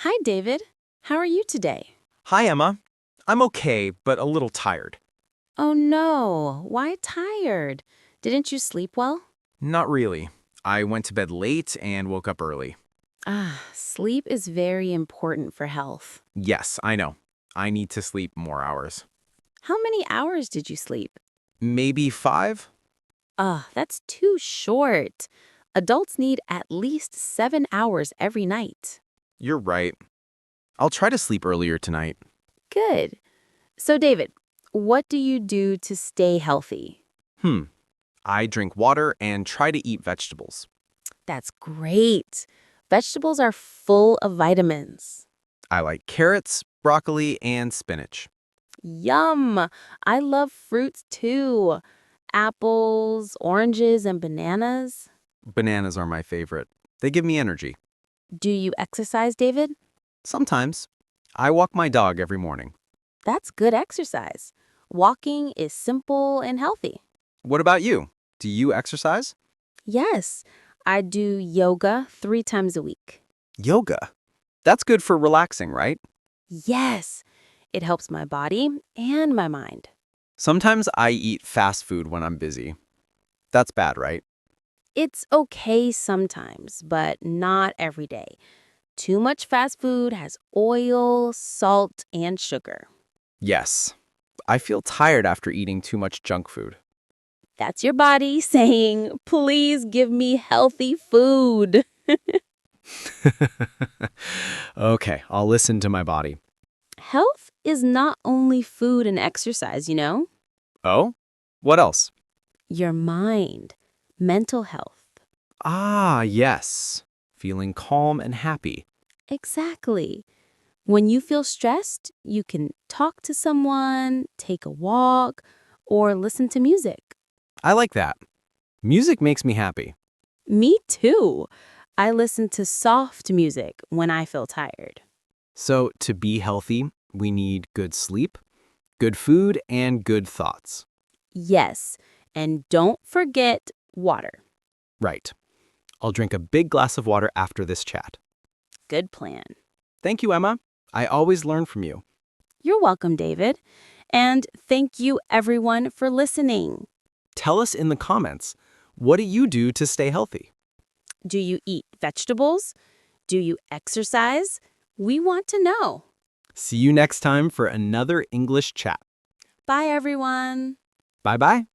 Hi, David. How are you today? Hi, Emma. I'm okay, but a little tired. Oh no, why tired? Didn't you sleep well? Not really. I went to bed late and woke up early. Sleep is very important for health. Yes, I know. I need to sleep more hours. How many hours did you sleep? Maybe 5? That's too short. Adults need at least 7 hours every night. You're right. I'll try to sleep earlier tonight. Good. So, David, what do you do to stay healthy? Hmm. I drink water and try to eat vegetables. That's great. Vegetables are full of vitamins. I like carrots, broccoli, and spinach. Yum! I love fruits too. Apples, oranges, and bananas. Bananas are my favorite. They give me energy. Do you exercise, David? Sometimes. I walk my dog every morning. That's good exercise. Walking is simple and healthy. What about you? Do you exercise? Yes, I do yoga 3 times a week. Yoga. That's good for relaxing, right? Yes, it helps my body and my mind. Sometimes I eat fast food when I'm busy. That's bad, right? It's okay sometimes, but not every day. Too much fast food has oil, salt, and sugar. Yes. I feel tired after eating too much junk food. That's your body saying, please give me healthy food. Okay, I'll listen to my body. Health is not only food and exercise, you know? Oh? What else? Your mind, mental health. Ah, yes. Feeling calm and happy. Exactly. When you feel stressed, you can talk to someone, take a walk, or listen to music. I like that. Music makes me happy. Me too. I listen to soft music when I feel tired. So, to be healthy, we need good sleep, good food, and good thoughts. Yes, and don't forget water. Right. I'll drink a big glass of water after this chat. Good plan. Thank you, Emma. I always learn from you. You're welcome, David. And thank you, everyone, for listening. Tell us in the comments, what do you do to stay healthy? Do you eat vegetables? Do you exercise? We want to know. See you next time for another English chat. Bye, everyone. Bye-bye.